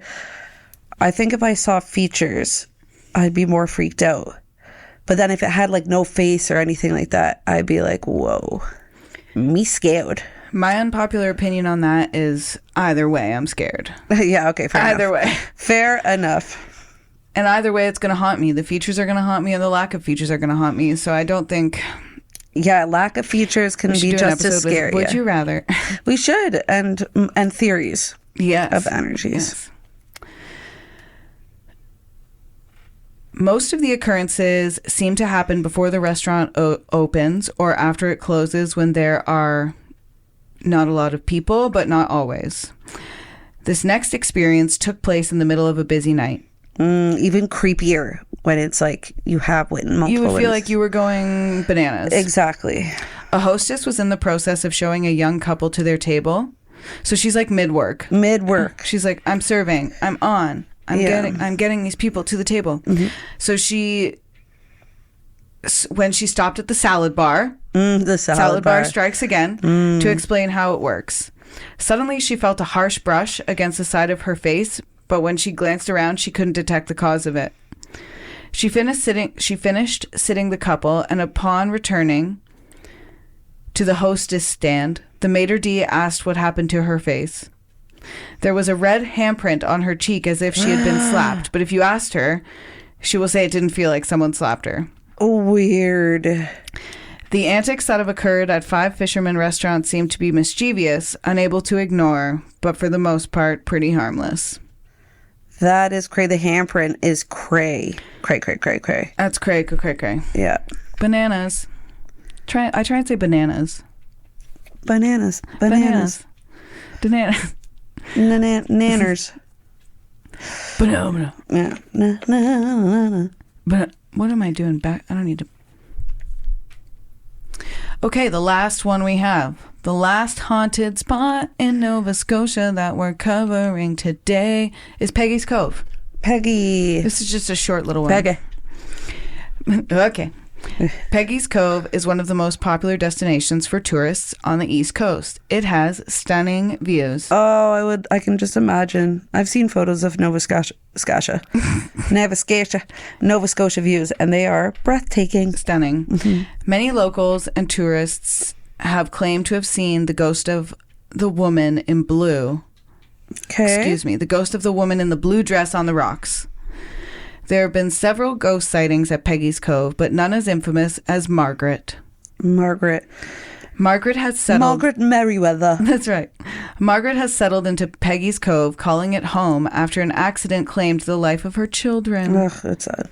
I think if I saw features, I'd be more freaked out. But then if it had like no face or anything like that, I'd be like, whoa, me scared. My unpopular opinion on that is either way, I'm scared. Yeah, okay, Either way. Fair enough. And either way, it's going to haunt me. The features are going to haunt me, and the lack of features are going to haunt me. So I don't think... Yeah, lack of features can be just as scary. Would you rather? We should, and theories. Yes. Of energies. Yes. Most of the occurrences seem to happen before the restaurant opens or after it closes, when there are not a lot of people, but not always. This next experience took place in the middle of a busy night. Even creepier when it's like you have multiple. You would feel like you were going bananas. Exactly. A hostess was in the process of showing a young couple to their table. So she's like mid-work. She's like, I'm serving. I'm on. I'm getting these people to the table. Mm-hmm. So when she stopped at the salad bar, the salad bar strikes again to explain how it works. Suddenly she felt a harsh brush against the side of her face, but when she glanced around, she couldn't detect the cause of it. She finished sitting the couple, and upon returning to the hostess stand, the maitre d' asked what happened to her face. There was a red handprint on her cheek as if she had been slapped, but if you asked her, she will say it didn't feel like someone slapped her. Weird. The antics that have occurred at 5 fishermen restaurants seem to be mischievous, unable to ignore, but for the most part, pretty harmless. That is cray. The handprint is cray. Cray. That's cray. Yeah. Bananas. I try and say bananas. Bananas. Nanners. Banana. Yeah. Na. But what am I doing back? I don't need to. Okay, the last one we have. The last haunted spot in Nova Scotia that we're covering today is Peggy's Cove. Peggy. This is just a short little one. Peggy. Okay. Peggy's Cove is one of the most popular destinations for tourists on the East Coast. It has stunning views. Oh, I can just imagine. I've seen photos of Nova Scotia, Nova Scotia views, and they are breathtaking. Stunning. Mm-hmm. Many locals and tourists have claimed to have seen the ghost of the woman in blue. Okay. Excuse me, the ghost of the woman in the blue dress on the rocks. There have been several ghost sightings at Peggy's Cove, but none as infamous as Margaret. Margaret has settled... Margaret Merriweather. That's right. Margaret has settled into Peggy's Cove, calling it home after an accident claimed the life of her children. Ugh, that's sad.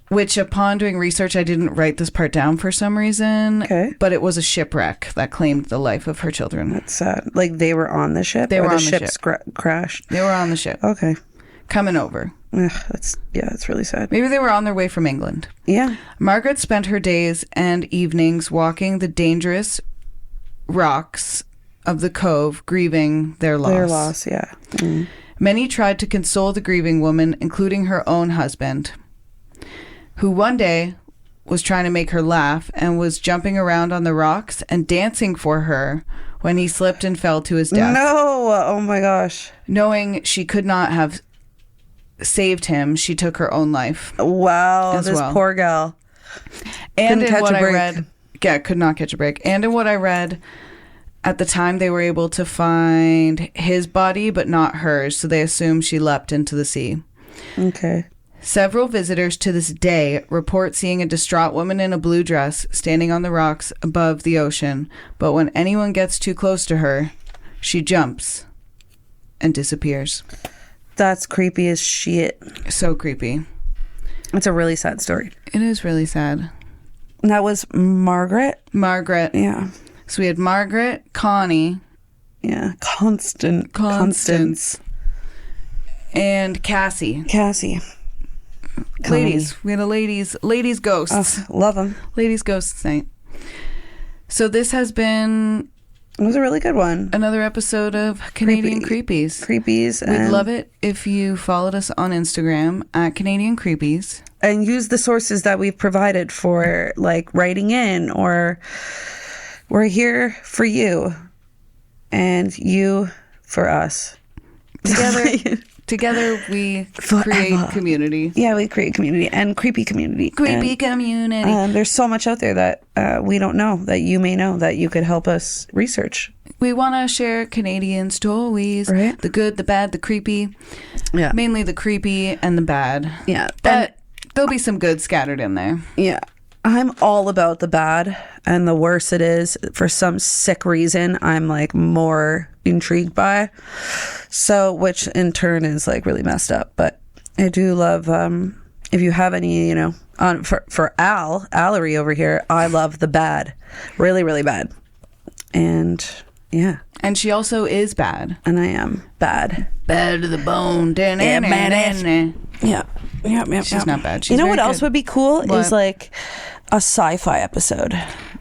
Which, upon doing research, I didn't write this part down for some reason. Okay. But it was a shipwreck that claimed the life of her children. That's sad. Like, they were on the ship? They were on the ship. Crashed. They were on the ship. Okay. Coming over. Ugh, that's really sad. Maybe they were on their way from England. Yeah. Margaret spent her days and evenings walking the dangerous rocks of the cove, grieving their loss. Their loss, yeah. Mm. Many tried to console the grieving woman, including her own husband, who one day was trying to make her laugh and was jumping around on the rocks and dancing for her when he slipped and fell to his death. No! Oh my gosh. Knowing she could not have saved him, she took her own life. Wow, this poor gal. And in what I read, could not catch a break. And in what I read, at the time they were able to find his body, but not hers, so they assumed she leapt into the sea. Okay. Several visitors to this day report seeing a distraught woman in a blue dress standing on the rocks above the ocean, but when anyone gets too close to her, she jumps and disappears. That's creepy as shit. So creepy. It's a really sad story. It is really sad. That was Margaret? Margaret. Yeah. So we had Margaret, Connie. Yeah. Constance. And Cassie. Ladies. We had a ladies ghosts. Oh, love them. Ladies ghosts night. So this has been... It was a really good one. Another episode of Canadian Creepies. And we'd love it if you followed us on Instagram at Canadian Creepies. And use the sources that we've provided for, like, writing in, or we're here for you and you for us. Together we create community. Yeah, we create community and creepy community. Community. There's so much out there that we don't know, that you may know, that you could help us research. We want to share Canadian stories, right? The good, the bad, the creepy. Yeah. Mainly the creepy and the bad. Yeah. But there'll be some good scattered in there. Yeah. I'm all about the bad, and the worse it is, for some sick reason, I'm like more intrigued by. So, which in turn is like really messed up. But I do love, if you have any, for Valerie over here, I love the bad. Really, really bad. And yeah. And she also is bad. And I am bad. Bad to the bone. Yeah, badass. Yeah. She's not bad. She's you know what good. else would be cool is like a sci-fi episode,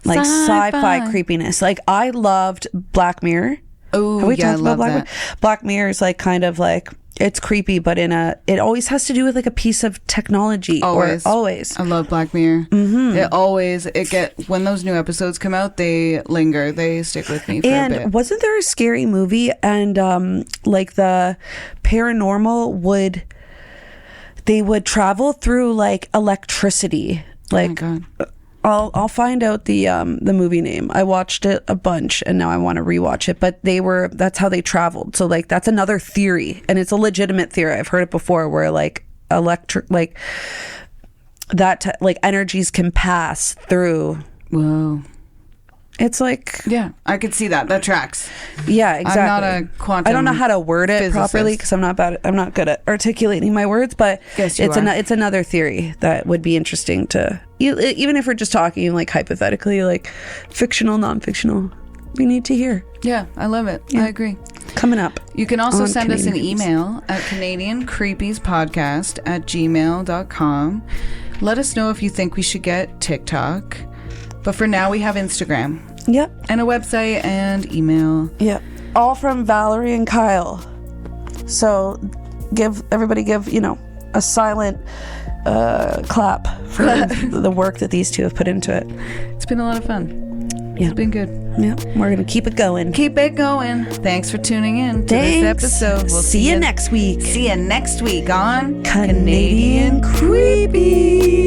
like sci-fi creepiness. Like I loved Black Mirror. Oh, have we talked about Black Mirror? Black Mirror is like kind of like, it's creepy, but it always has to do with like a piece of technology. Always. I love Black Mirror. Mm-hmm. When those new episodes come out, they linger. They stick with me for a bit. And wasn't there a scary movie, and like the paranormal they would travel through like electricity. Like, oh my God. I'll find out the movie name. I watched it a bunch and now I want to rewatch it. But that's how they traveled. So like that's another theory, and it's a legitimate theory. I've heard it before, where like like energies can pass through. Whoa. It's like, yeah, I could see that. That tracks. Yeah, exactly. I'm not a quantum I don't know how to word it physicist. properly because I'm not good at articulating my words. But it's another theory that would be interesting to, even if we're just talking like hypothetically, like fictional, non-fictional. We need to hear. Yeah, I love it. Yeah. I agree. Coming up. You can also send us an email at CanadianCreepiespodcast@gmail.com. Let us know if you think we should get TikTok. But for now, we have Instagram. Yep. And a website and email. Yep. All from Valerie and Kyle. So give a silent clap for the work that these two have put into it. It's been a lot of fun. Yeah. It's been good. Yeah, we're gonna keep it going. Keep it going. Thanks for tuning in to this episode. We'll see you next week. See you next week on Canadian Creepies.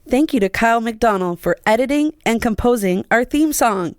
Thank you to Kyle McDonnell for editing and composing our theme song.